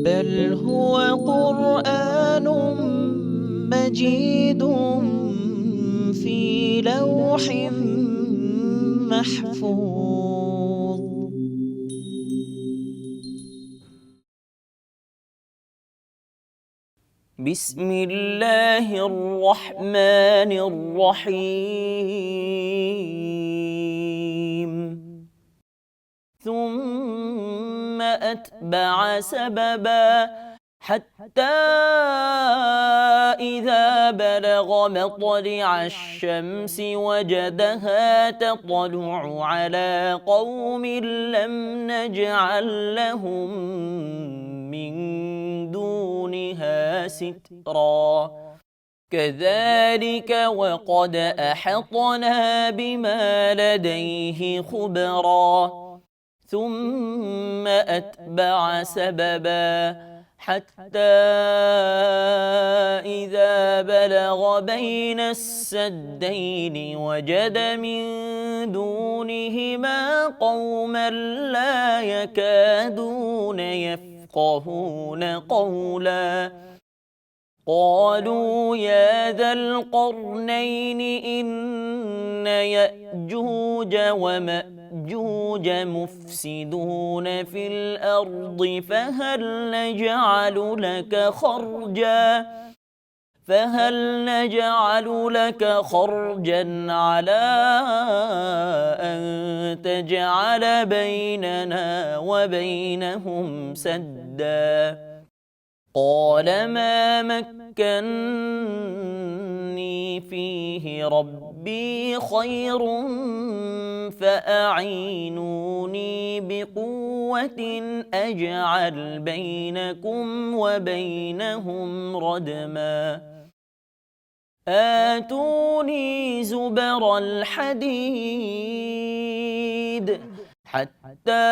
بل هو قرآن مجيد في لوح محفوظ. بسم الله الرحمن الرحيم. ثم أتبع سببا حتى إذا بلغ مطلع الشمس وجدها تطلع على قوم لم نجعل لهم من دونها سترا كذلك وقد أحطنا بما لديه خبرا. ثم أتبع سببا حتى إذا بلغ بين السدين وجد من دونهما قوما لا يكادون يفقهون قولا قالوا يا ذا القرنين إن يأجوج ومأجوج مفسدون في الأرض فهل نجعل لك خرجا على أن تجعل بيننا وبينهم سدا قال ما مكني فيه ربي خير فأعينوني بقوة أجعل بينكم وبينهم ردما آتوني زبر الحديد حتى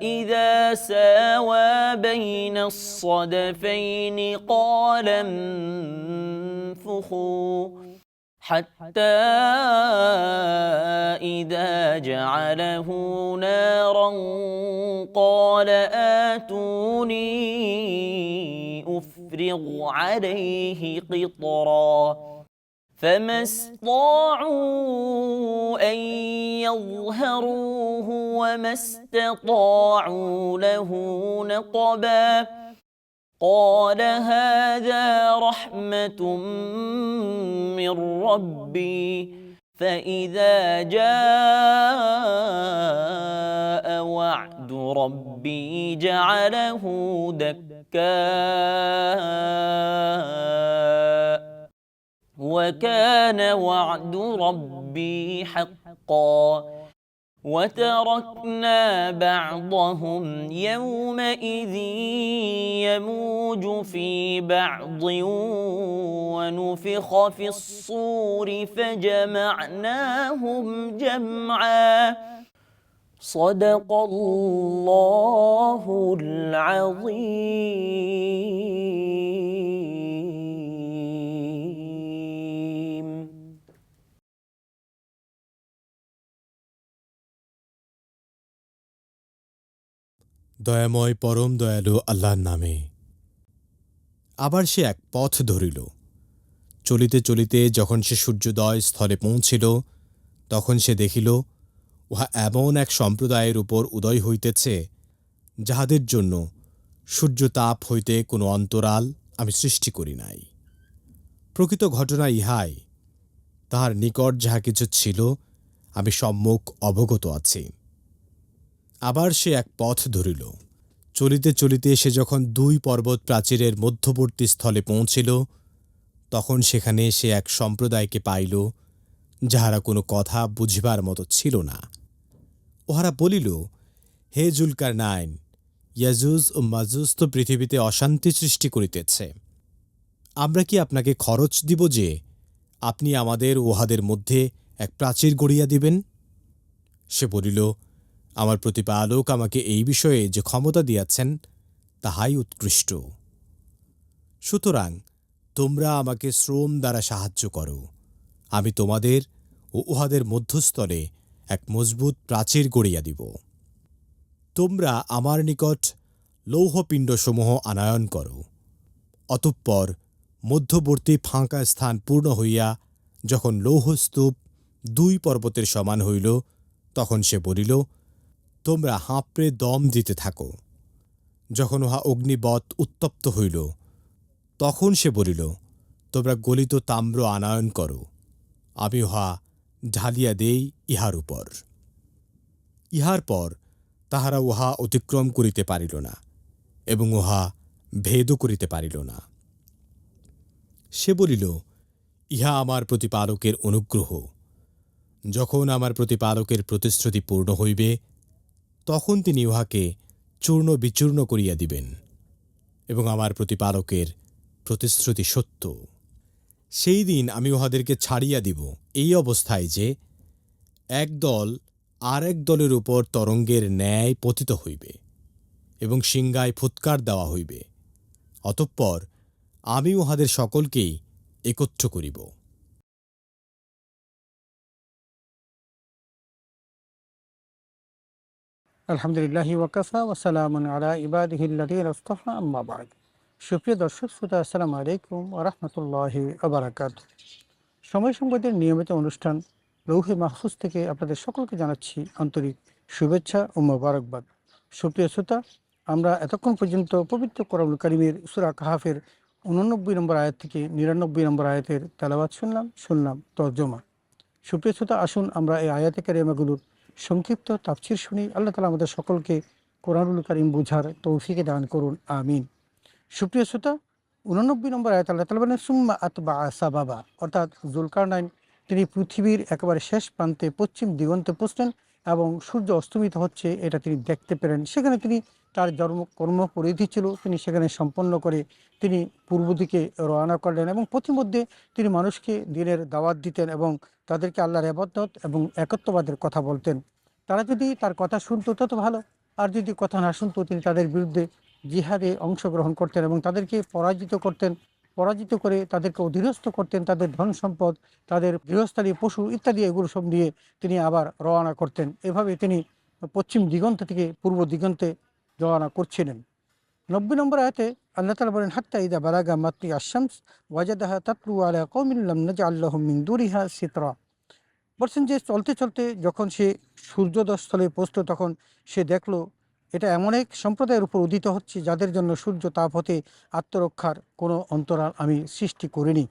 إذا ساوى بين الصدفين قال انفخوا حتى إذا جعله نارا قال آتوني أفرغ عليه قطرا فما استطاعوا أن يظهروه وما استطاعوا له نقبا قال هذا رحمة من ربي فإذا جاء وعد ربي جعله دكا وكان وعد ربي حقا وتركنا بعضهم يومئذ يموج في بعض ونفخ في الصور فجمعناهم جمعا صدق الله العظيم. দয়াময় পরম দয়ালু আল্লাহর নামে। আবার সে এক পথ ধরিল। চলিতে চলিতে যখন সে সূর্যোদয় স্থলে পৌঁছিল তখন সে দেখিল উহা এমন এক সম্প্রদায়ের উপর উদয় হইতেছে যাহাদের জন্য সূর্যতাপ হইতে কোনো অন্তরাল আমি সৃষ্টি করি নাই। প্রকৃত ঘটনা ইহাই, তাহার নিকট যাহা কিছু ছিল আমি সম্মুখ অবগত আছি। আবার সে এক পথ ধরিল। চলিতে চলিতে সে যখন দুই পর্বত প্রাচীরের মধ্যবর্তী স্থলে পৌঁছিল তখন সেখানে সে এক সম্প্রদায়কে পাইল যাহারা কোনো কথা বুঝিবার মতো ছিল না। ওহারা বলিল, হে জুলকারনাইন, ইয়াজুজ ও মাজুজ তো পৃথিবীতে অশান্তি সৃষ্টি করিতেছে। আমরা কি আপনাকে খরচ দিব যে আপনি আমাদের উহাদের মধ্যে এক প্রাচীর গড়িয়া দিবেন? সে বলিল, আমার প্রতিপালক আমাকে এই বিষয়ে যে ক্ষমতা দিয়াছেন তাহাই উৎকৃষ্ট। সুতরাং তোমরা আমাকে শ্রম দ্বারা সাহায্য করো, আমি তোমাদের ও উহাদের মধ্যস্থলে এক মজবুত প্রাচীর গড়িয়া দিব। তোমরা আমার নিকট লৌহপিণ্ডসমূহ আনয়ন করো। অতঃপর মধ্যবর্তী ফাঁকা স্থান পূর্ণ হইয়া যখন লৌহস্তূপ 2 পর্বতের সমান হইল, তখন সে বলিল, তোমরা হাঁপড়ে দম দিতে থাকো। যখন উহা অগ্নিবৎ উত্তপ্ত হইল, তখন সে বলিল, তোমরা গলিত তাম্র আনয়ন করো, আমি উহা ঢালিয়া দেই ইহার উপর। ইহার পর তাহারা উহা অতিক্রম করিতে পারিল না এবং উহা ভেদও করিতে পারিল না। সে বলিল, ইহা আমার প্রতিপালকের অনুগ্রহ। যখন আমার প্রতিপালকের প্রতিশ্রুতি পূর্ণ হইবে, তখন তিনি উহাকে চূর্ণ বিচূর্ণ করিয়া দিবেন এবং আমার প্রতিপালকের প্রতিশ্রুতি সত্য। সেই দিন আমি উহাদেরকে ছাড়িয়া দিব এই অবস্থায় যে এক দল আর এক দলের উপর তরঙ্গের ন্যায় পতিত হইবে এবং সিংহায় ফুৎকার দেওয়া হইবে। অতঃপর আমি উহাদের সকলকেই একত্র করিব। আলহামদুলিল্লাহি ওয়াকাফা ওয়াসালামুন আলা ইবাদিহিল্লাযীনা ইসতাফা, আম্মা বা'দ। সুপ্রিয় দর্শক শ্রোতা, আসসালামু আলাইকুম ওয়া রাহমাতুল্লাহি ওয়া বারাকাতুহু। সময় সংবাদের নিয়মিত অনুষ্ঠান লৌহে মাহফুজ থেকে আপনাদের সকলকে জানাচ্ছি আন্তরিক শুভেচ্ছা ও মোবারকবাদ। সুপ্রিয় শ্রোতা, আমরা এতক্ষণ পর্যন্ত পবিত্র কোরআনুল কারীমের সূরা কাহাফের 89 নম্বর আয়াত থেকে 99 নম্বর আয়াতের তেলাওয়াত শুনলাম তর্জমা। সুপ্রিয় শ্রোতা, আসুন আমরা এই আয়াতে কারিমাগুলোর সংক্ষিপ্ত তাফসীর শুনি। আল্লাহ তাআলা আমাদের সকলকে কোরআনুল কারীম বুঝার তৌফিক দান করুন, আমিন। সুপ্রিয় শ্রোতা, 89 নম্বর আয়াত আল্লাহ তাআলা বলেন, সুম্মা আতবাআ সাবাবা, অর্থাৎ জুলকারনাইন তিনি পৃথিবীর একেবারে শেষ প্রান্তে পশ্চিম দিগন্তে পৌঁছলেন এবং সূর্য অস্তমিত হচ্ছে এটা তিনি দেখতে পেলেন। সেখানে তিনি তার কর্ম পরিধি ছিল, তিনি সেখানে সম্পন্ন করে তিনি পূর্ব দিকে রওনা করলেন এবং পথিমধ্যে তিনি মানুষকে দিনের দাওয়াত দিতেন এবং তাদেরকে আল্লাহর ইবাদত এবং একত্ববাদের কথা বলতেন। তারা যদি তার কথা শুনতো তত ভালো, আর যদি কথা না শুনতো তিনি তাদের বিরুদ্ধে জিহাদে অংশগ্রহণ করতেন এবং তাদেরকে পরাজিত করে তাদেরকে অধীনস্থ করতেন। তাদের ধন সম্পদ, তাদের গৃহস্থালী পশু ইত্যাদি এগুলো সব নিয়ে তিনি আবার রওনা করতেন। এভাবে তিনি পশ্চিম দিগন্ত থেকে পূর্ব দিগন্তে রওনা করছিলেন। 90 নম্বর আয়াতে আল্লাহ তাআলা বলেন, হাত্তা ইযা বালাগা মাতলি আশ-শামস ওয়াজাদাহা তাতলু আলা কওমিন লাম নাজআল লাহুম মিন দুনিহা সিতরা। বলছেন যে চলতে চলতে যখন সে সূর্যোদয়স্থলে পৌঁছল, তখন সে দেখলো এটা এমন এক সম্প্রদায়ের উপর উদিত হচ্ছে যাদের জন্য সূর্য তাপ হতে আত্মরক্ষার কোনো অন্তরাল আমি সৃষ্টি করিনি।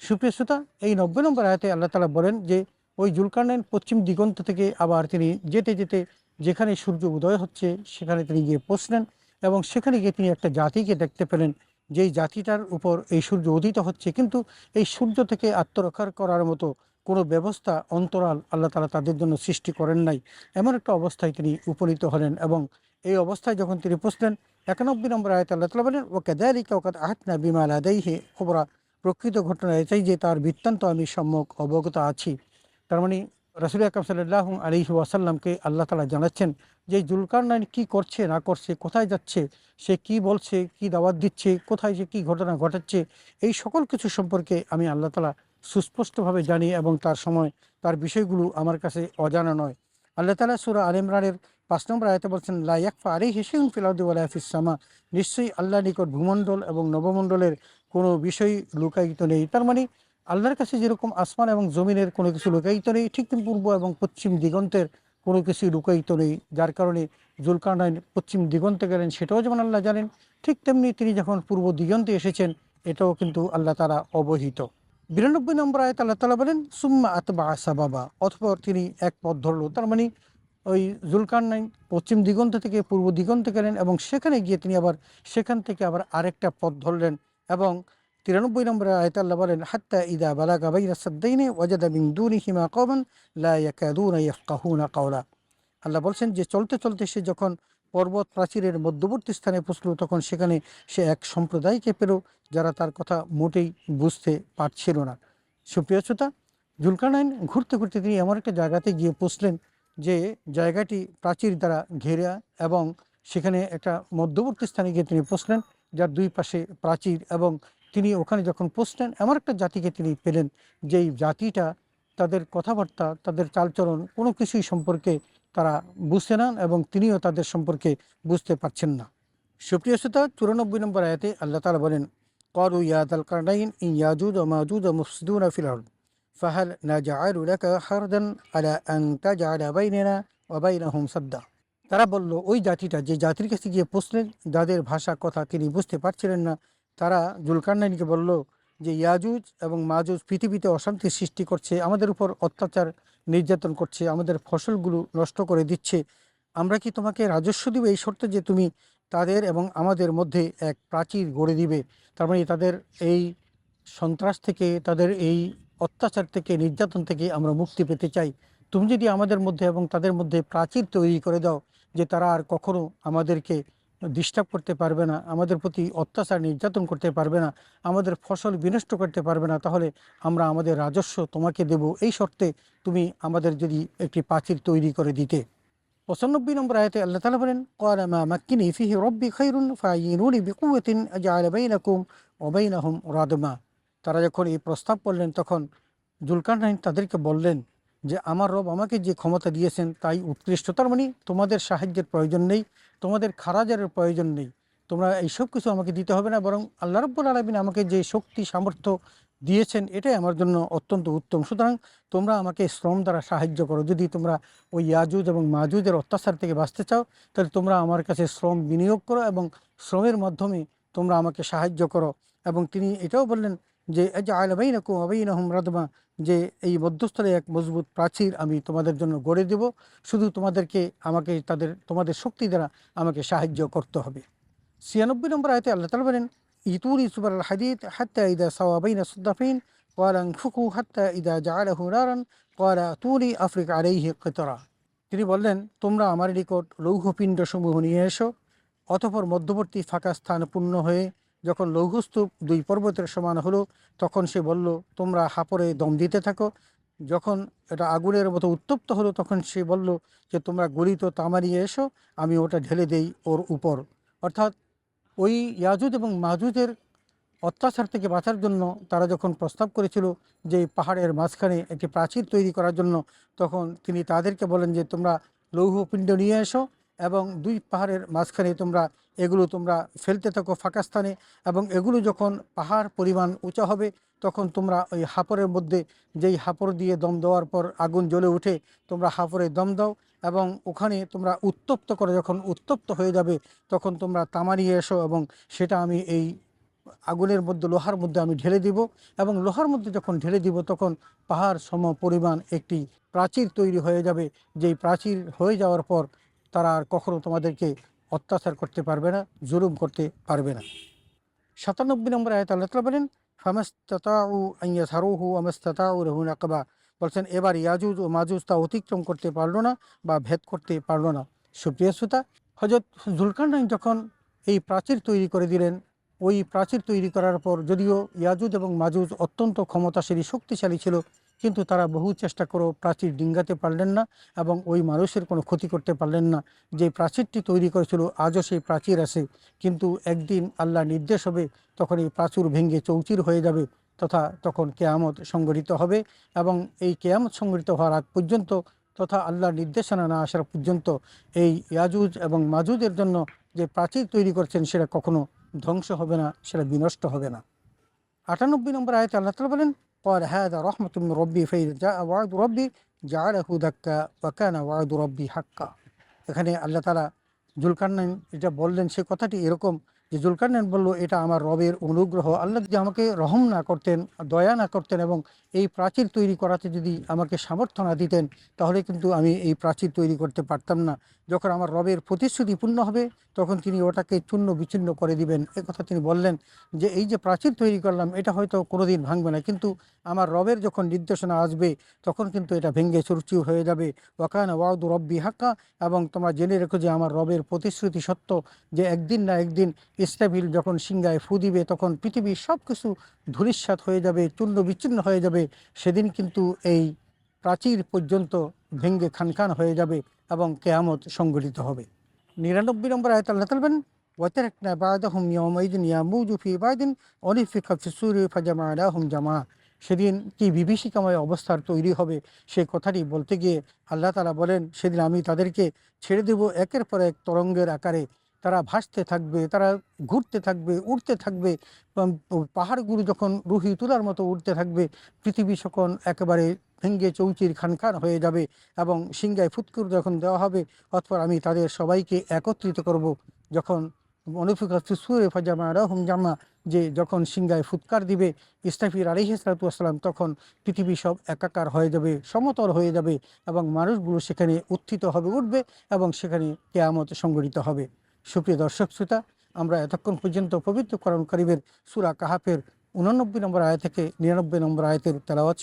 সুপ্রিয় শ্রোতা, এই 90 নম্বর আয়াতে আল্লাহ তাআলা বলেন যে ওই জুলকারনাইন পশ্চিম দিগন্ত থেকে আবার তিনি যেতে যেতে যেখানে সূর্য উদয় হচ্ছে সেখানে তিনি গিয়ে পৌঁছলেন এবং সেখানে গিয়ে তিনি একটা জাতিকে দেখতে পেলেন, যেই জাতিটার উপর এই সূর্য উদিত হচ্ছে, কিন্তু এই সূর্য থেকে আত্মরক্ষা করার মতো কোনো ব্যবস্থা অন্তরাল আল্লাহ তাআলা তাদের জন্য সৃষ্টি করেন নাই। এমন একটা অবস্থায় তিনি উপনীত হলেন এবং এই অবস্থায় যখন তিনি পৌঁছলেন, 91 নম্বর আয়াতে আল্লাহ তাআলা বলেন, ওয়াকাযালিকা ওয়াকাদ আহাতনা বিমা লাদাইহি খুবরা, প্রকৃত ঘটনা এটাই যে তার বৃত্তান্ত আমি সম্যক অবগত আছি। তার মানে রাসূল আকরাম সাল্লাল্লাহু আলাইহি ওয়াসাল্লামকে আল্লাহ তাআলা জানাচ্ছেন যে জুলকারনাইন কি করছে না করছে, কোথায় যাচ্ছে, সে কি বলছে, কি দাওয়াত দিচ্ছে, কোথায় সে কি ঘটনা ঘটাচ্ছে, এই সকল কিছু সম্পর্কে আমি আল্লাহ তাআলা সুস্পষ্টভাবে জানি এবং তার বিষয়গুলো আমার কাছে অজানা নয়। আল্লাহ তাআলা সূরা আলে ইমরানের 5 নম্বর আয়াতে বলছেন, লা ইয়াখফা আলাইহি শাইউন ফিল আরদি ওয়ালা ফিস সামা, নিশ্চয়ই আল্লাহর নিকট ভূমণ্ডল এবং নবমণ্ডলের কোনো বিষয় লুকায়িত নেই। তার মানে আল্লাহর কাছে যেরকম আসমান এবং জমিনের কোনো কিছু লুকায়িত নেই, ঠিক তেমনি পূর্ব এবং পশ্চিম দিগন্তের কোনো কিছু লুকায়িত নেই। যার কারণে জুলকারনাইন পশ্চিম দিগন্তে গেলেন সেটাও যেমন আল্লাহ জানেন, ঠিক তেমনি তিনি যখন পূর্ব দিগন্তে এসেছেন এটাও কিন্তু আল্লাহ তাআলা অবহিত। 92 নম্বর আয়াত আল্লাহ তাআলা বলেন, সুম্মা আতবাআ সাবাবা, অতঃপর তিনি এক পথ ধরল। তার মানে ওই জুলকারনাইন পশ্চিম দিগন্ত থেকে পূর্ব দিগন্তে গেলেন এবং সেখানে গিয়ে তিনি আবার সেখান থেকে আবার আরেকটা পথ ধরলেন এবং 93 নম্বর আয়াতে আল্লাহ বলেন, হাত্তা ইযা বালাগা বাইনা সাদ্দাইনি ওয়াজাদা মিন দুনিহিমা কওমান লা ইয়াকাদুনা ইয়াফকাহুনা কাওলা। আল্লাহ বলছেন যে চলতে চলতে সে যখন পর্বত প্রাচীরের মধ্যবর্তী স্থানে পৌঁছল, তখন সেখানে সে এক সম্প্রদায়কে পেল যারা তার কথা মোটেই বুঝতে পারছিল না। সুপ্রিয় শ্রোতা, জুলকারনাইন ঘুরতে ঘুরতে তিনি এমন একটা জায়গাতে গিয়ে পৌঁছলেন যে জায়গাটি প্রাচীর দ্বারা ঘেরা এবং সেখানে একটা মধ্যবর্তী স্থানে গিয়ে তিনি পৌঁছলেন যার দুই পাশে প্রাচীর, এবং তিনি ওখানে যখন পৌঁছলেন এমন একটা জাতিকে তিনি পেলেন যেই জাতিটা তাদের কথাবার্তা, তাদের চালচলন কোনো কিছুই সম্পর্কে তারা বুঝতে না এবং তিনিও তাদের সম্পর্কে বুঝতে পারছেন না। সুপ্রিয় শ্রোতা, 94 নম্বর আয়াতে আল্লাহ তাআলা বলেন, ক্বালু ইয়া যাল কারনাইন ইন ইয়াজুজ ওয়া মাজুজ মুফসিদুনা ফিল আরদ ফাহাল নাজআলু লাকা হারদান আলা আন তাজআলা বাইনানা ওয়া বাইনাহুম সাদ্দা। তারা বলল, ওই জাতিটা যে জাতির কাছে গিয়ে পৌঁছলেন, যাদের ভাষা কথা তিনি বুঝতে পারছিলেন না, তারা জুলকারনাইনকে বলল যে ইয়াজুজ এবং মাজুজ পৃথিবীতে অশান্তি সৃষ্টি করছে, আমাদের উপর অত্যাচার নির্যাতন করছে, আমাদের ফসলগুলো নষ্ট করে দিচ্ছে। আমরা কি তোমাকে রাজস্ব দিব এই শর্তে যে তুমি তাদের এবং আমাদের মধ্যে এক প্রাচীর গড়ে দিবে? তার মানে তাদের এই সন্ত্রাস থেকে, তাদের এই অত্যাচার থেকে, নির্যাতন থেকে আমরা মুক্তি পেতে চাই। তুমি যদি আমাদের মধ্যে এবং তাদের মধ্যে প্রাচীর তৈরি করে দাও যে তারা আর কখনো আমাদেরকে ডিস্টার্ব করতে পারবে না, আমাদের প্রতি অত্যাচার নির্যাতন করতে পারবে না, আমাদের ফসল বিনষ্ট করতে পারবে না, তাহলে আমরা আমাদের রাজস্ব তোমাকে দেব, এই শর্তে তুমি আমাদের যদি একটি প্রাচীর তৈরি করে দিতে। 95 নম্বর আয়াতে আল্লাহ তাআলা বলেন, ক্বালা মা মাক্কিনি ফিহি রাব্বি খায়রুন ফাআইনুনি বিকুওয়াতিন আজআল বাইনাকুম ওয়া বাইনাহুম রাদমা। তারা যখন এই প্রস্তাব করলেন, তখন জুলকারনাইন তাদেরকে বললেন যে আমার রব আমাকে যে ক্ষমতা দিয়েছেন তাই উৎকৃষ্ট। তার মানে তোমাদের সাহায্যের প্রয়োজন নেই, তোমাদের খারাজারের প্রয়োজন নেই, তোমরা এইসব কিছু আমাকে দিতে হবে না, বরং আল্লাহ রাব্বুল আলামিন আমাকে যে শক্তি সামর্থ্য দিয়েছেন এটাই আমার জন্য অত্যন্ত উত্তম। সুতরাং তোমরা আমাকে শ্রম দ্বারা সাহায্য করো। যদি তোমরা ওই ইয়াজুজ এবং মাজুজের অত্যাচার থেকে বাঁচতে চাও, তাহলে তোমরা আমার কাছে শ্রম বিনিয়োগ করো এবং শ্রমের মাধ্যমে তোমরা আমাকে সাহায্য করো। এবং তিনি এটাও বললেন যে আজআল বাইনাকুম ওয়া বাইনাহুম রাদমা, যে এই মধ্যস্থলে এক মজবুত প্রাচীর আমি তোমাদের জন্য গড়ে দেব, শুধু তোমাদেরকে আমাকে তোমাদের শক্তি দ্বারা আমাকে সাহায্য করতে হবে। 96 নম্বর আয়াতে আল্লাহ তাআলা বলেন, ইতুনি সুবার আল হাদিদ হাত্তা ইদা সাওয়া বাইনা সুদ্দাফিন ক্বালা আনফুকু হাত্তা ইদা জাআলাহু নারান ক্বালা তুনি আফরিক আলাইহি কিতরা। তিনি বললেন, তোমরা আমার নিকট লৌহপিণ্ড সমূহ নিয়ে এসো। অতঃপর মধ্যবর্তী ফাঁকা স্থান পূর্ণ হয়ে যখন লৌহস্তূপ 2 পর্বতের সমান হলো, তখন সে বলল, তোমরা হাপরে দম দিতে থাকো। যখন এটা আগুনের মতো উত্তপ্ত হলো, তখন সে বলল যে তোমরা গলিত তামা নিয়ে এসো, আমি ওটা ঢেলে দেই ওর উপর। অর্থাৎ ওই ইয়াজুজ এবং মাজুজের অত্যাচার থেকে বাঁচার জন্য তারা যখন প্রস্তাব করেছিল যে পাহাড়ের মাঝখানে একটি প্রাচীর তৈরি করার জন্য, তখন তিনি তাদেরকে বলেন যে তোমরা লৌহপিণ্ড নিয়ে এসো এবং 2 পাহাড়ের মাঝখানে তোমরা ফেলতে থাকো ফাঁকা স্থানে, এবং এগুলো যখন পাহাড় পরিমাণ উঁচা হবে, তখন তোমরা ওই হাপরের মধ্যে, যেই হাপড় দিয়ে দম দেওয়ার পর আগুন জ্বলে উঠে, তোমরা হাপড়ে দম দাও এবং ওখানে তোমরা উত্তপ্ত করে, যখন উত্তপ্ত হয়ে যাবে তখন তোমরা তামা নিয়ে এসো এবং সেটা আমি এই আগুনের মধ্যে, লোহার মধ্যে আমি ঢেলে দিব, এবং লোহার মধ্যে যখন ঢেলে দিব তখন পাহাড় সম পরিমাণ একটি প্রাচীর তৈরি হয়ে যাবে। যেই প্রাচীর হয়ে যাওয়ার পর তারা আর কখনো তোমাদেরকে অত্যাচার করতে পারবে না, জুলুম করতে পারবে না। 97 নম্বর আয়াত আল্লাহ তাআলা বলেন, ফামাস্তাতাউ আন ইয়াযহারুহু ওয়া মাস্তাতাউ লাহু নাকবা। বলছেন, এবার ইয়াজুজ ও মাজুজ তা অতিক্রম করতে পারলো না বা ভেদ করতে পারলো না। সুপ্রিয় শ্রোতা, হযরত জুলকারনাইন যখন এই প্রাচীর তৈরি করে দিলেন, ওই প্রাচীর তৈরি করার পর যদিও ইয়াজুজ এবং মাজুজ অত্যন্ত ক্ষমতাশালী, শক্তিশালী ছিল, কিন্তু তারা বহু চেষ্টা করেও প্রাচীর ডিঙ্গাতে পারলেন না এবং ওই মানুষের কোনো ক্ষতি করতে পারলেন না। যে প্রাচীরটি তৈরি করেছিল আজও সেই প্রাচীর আছে, কিন্তু একদিন আল্লাহ নির্দেশ হবে, তখন এই প্রাচীর ভেঙে চৌচির হয়ে যাবে, তথা তখন কেয়ামত সংঘটিত হবে। এবং এই কেয়ামত সংঘটিত হওয়ার আগ পর্যন্ত, তথা আল্লাহর নির্দেশনা না আসার পর্যন্ত, এই ইয়াজুজ এবং মাজুজের জন্য যে প্রাচীর তৈরি করছেন সেটা কখনো ধ্বংস হবে না, সেটা বিনষ্ট হবে না। 98 নম্বর আয়াতে আল্লাহ তাআলা বলেন, ক্বালা হাযা রাহমাতুম মির রাব্বি ফাইযা জাআ ওয়া'দু রাব্বি জাআলাহু দাক্কা ওয়া কানা ওয়া'দু রাব্বি হাক্কা। এখানে আল্লাহ তাআলা জুলকারনাইন এটা বললেন, সে কথাটি এরকম যে জুলকারনাইন বলল, এটা আমার রবের অনুগ্রহ। আল্লাহ যদি আমাকে রহম না করতেন, দয়া না করতেন এবং এই প্রাচীর তৈরি করাতে যদি আমাকে সামর্থ্য না দিতেন, তাহলে কিন্তু আমি এই প্রাচীর তৈরি করতে পারতাম না। যখন আমার রবের প্রতিশ্রুতি পূর্ণ হবে, তখন তিনি ওটাকে চূর্ণ বিচূর্ণ করে দিবেন। কথা তিনি বললেন যে এই যে প্রাচীর তৈরি করলাম, এটা হয়তো কোনোদিন ভাঙবে না, কিন্তু আমার রবের যখন নির্দেশনা আসবে, তখন কিন্তু এটা ভেঙে চুরচুর হয়ে যাবে। ওয়া কানা ওয়া'দু রাব্বি হাক্কা। এবং তোমরা জেনে রেখো যে আমার রবের প্রতিশ্রুতি সত্য, যে একদিন না একদিন ইসরাফিল যখন সিংহায় ফু দিবে, তখন পৃথিবীর সব কিছু ধূলিসাৎ হয়ে যাবে, চূর্ণ বিচ্ছিন্ন হয়ে যাবে। সেদিন কিন্তু এই প্রাচীর পর্যন্ত ভেঙ্গে খানখান হয়ে যাবে এবং কেয়ামত সংঘটিত হবে। 99 নম্বর আয়াত আল্লাহ তাআলা বলেন, ওয়াতারাকনা বা'দাহুম ইয়াওমাইযিন ইয়ামুজু ফি বা'দিন ওয়া নুফিখা ফিস-সূরি ফাজামা'নাহুম জামা। সেদিন কি বিভীষিকাময় অবস্থার তৈরি হবে, সেই কথাটি বলতে গিয়ে আল্লাহ তাআলা বলেন, সেদিন আমি তাদেরকে ছেড়ে দেব একের পর এক তরঙ্গের আকারে, তারা ভাসতে থাকবে, তারা ঘুরতে থাকবে, উড়তে থাকবে। পাহাড়গুলো যখন রুহি তুলার মতো উড়তে থাকবে, পৃথিবী যখন একেবারে ভেঙ্গে চৌচির খানখান হয়ে যাবে এবং সিংহায় ফুৎকুর যখন দেওয়া হবে, অতঃপর আমি তাদের সবাইকে একত্রিত করব। যখন অনুফিকা সুরে ফাজামা রহম জামা, যে যখন সিংহায় ফুৎকার দিবে ইসরাফিল আলাইহিস সালাতু ওয়াস সালাম, তখন পৃথিবী সব একাকার হয়ে যাবে, সমতল হয়ে যাবে এবং মানুষগুলো সেখানে উত্থিত হবে, উঠবে এবং সেখানে কিয়ামত সংঘটিত হবে। সুপ্রিয় দর্শক শ্রোতা, আমরা এতক্ষণ পর্যন্ত পবিত্র কোরআন কারীমের সূরা কাহাফের 89 নম্বর আয়াত থেকে 99 নম্বর আয়াতের তেলাওয়াত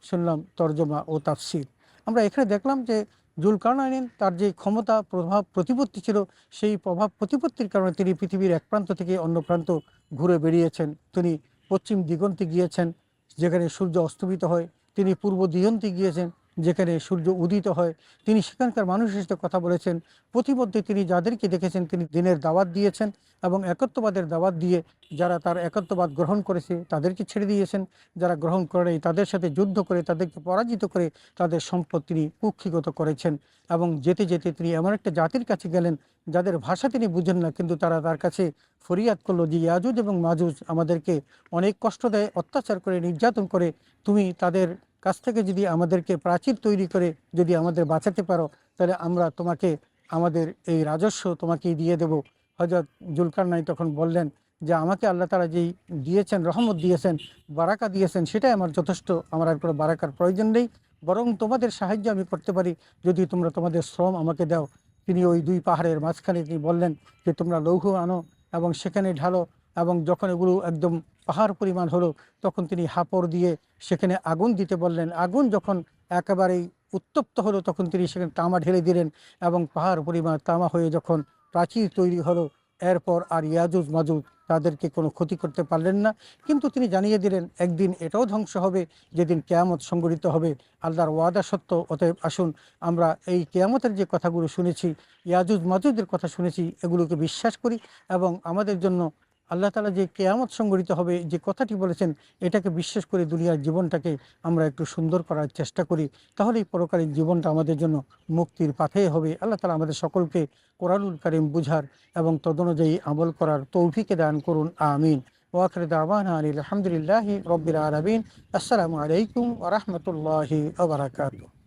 শুনলাম তরজমা ও তাফসির। আমরা এখানে দেখলাম যে জুলকারনাইন তার যে ক্ষমতা, প্রভাব, প্রতিপত্তি ছিল, সেই প্রভাব প্রতিপত্তির কারণে তিনি পৃথিবীর এক প্রান্ত থেকে অন্য প্রান্ত ঘুরে বেরিয়েছেন। তিনি পশ্চিম দিগন্তে গিয়েছেন, যেখানে সূর্য অস্তমিত হয়। তিনি পূর্ব দিগন্তে গিয়েছেন, যেখানে সূর্য উদিত হয়। তিনি সেখানকার মানুষের সাথে কথা বলেছেন। প্রতিমধ্যে তিনি যাদেরকে দেখেছেন তিনি দিনের দাওয়াত দিয়েছেন এবং একত্ববাদের দাওয়াত দিয়ে যারা তার একত্ববাদ গ্রহণ করেছে তাদেরকে ছেড়ে দিয়েছেন, যারা গ্রহণ করে তাদের সাথে যুদ্ধ করে তাদেরকে পরাজিত করে তাদের সম্পদ তিনি কুক্ষিগত করেছেন। এবং যেতে যেতে তিনি এমন একটা জাতির কাছে গেলেন যাদের ভাষা তিনি বুঝেন না, কিন্তু তারা তার কাছে ফরিয়াদ করলো যে ইয়াজুজ এবং মাজুজ আমাদেরকে অনেক কষ্ট দেয়, অত্যাচার করে, নির্যাতন করে। তুমি তাদের কাছ থেকে যদি আমাদেরকে প্রাচীর তৈরি করে যদি আমাদের বাঁচাতে পারো, তাহলে আমরা তোমাকে আমাদের এই রাজস্ব তোমাকেই দিয়ে দেব। হযরত জুলকারনাইন তখন বললেন যে আমাকে আল্লাহ তাআলা যেই দিয়েছেন, রহমত দিয়েছেন, বারাকা দিয়েছেন, সেটাই আমার যথেষ্ট। আমার আর কোনো বারাকার প্রয়োজন নেই, বরং তোমাদের সাহায্য আমি করতে পারি যদি তোমরা তোমাদের শ্রম আমাকে দাও। তিনি ওই দুই পাহাড়ের মাঝখানে তিনি বললেন যে তোমরা লৌহ আনো এবং সেখানে ঢালো। এবং যখন এগুলো একদম পাহাড় পরিমাণ হলো, তখন তিনি হাপড় দিয়ে সেখানে আগুন দিতে বললেন। আগুন যখন একেবারেই উত্তপ্ত হলো, তখন তিনি সেখানে তামা ঢেলে দিলেন এবং পাহাড় পরিমাণ তামা হয়ে যখন প্রাচীর তৈরি হলো, এরপর আর ইয়াজুজ মাজুজ তাদেরকে কোনো ক্ষতি করতে পারলেন না। কিন্তু তিনি জানিয়ে দিলেন একদিন এটাও ধ্বংস হবে, যেদিন কেয়ামত সংঘটিত হবে। আল্লাহর ওয়াদা সত্য। অতএব আসুন আমরা এই কেয়ামতের যে কথাগুলো শুনেছি, ইয়াজুজ মাজুজের কথা শুনেছি, এগুলোকে বিশ্বাস করি এবং আমাদের জন্য আল্লাহ তাআলা যে কেয়ামত সংঘটিত হবে যে কথাটি বলেছেন, এটাকে বিশ্বাস করে দুনিয়ার জীবনটাকে আমরা একটু সুন্দর করার চেষ্টা করি। তাহলেই পরকালীন জীবনটা আমাদের জন্য মুক্তির পাথেয় হবে। আল্লাহ তাআলা আমাদের সকলকে কোরআনুল কারীম বুঝার এবং তদনুযায়ী আমল করার তৌফিক দান করুন। আমিন। ওয়া আখিরু দাওয়ানা আলহামদুলিল্লাহি রাব্বিল আলামিন। আসসালামু আলাইকুম ওয়া রাহমাতুল্লাহি ওয়া বারাকাতুহু।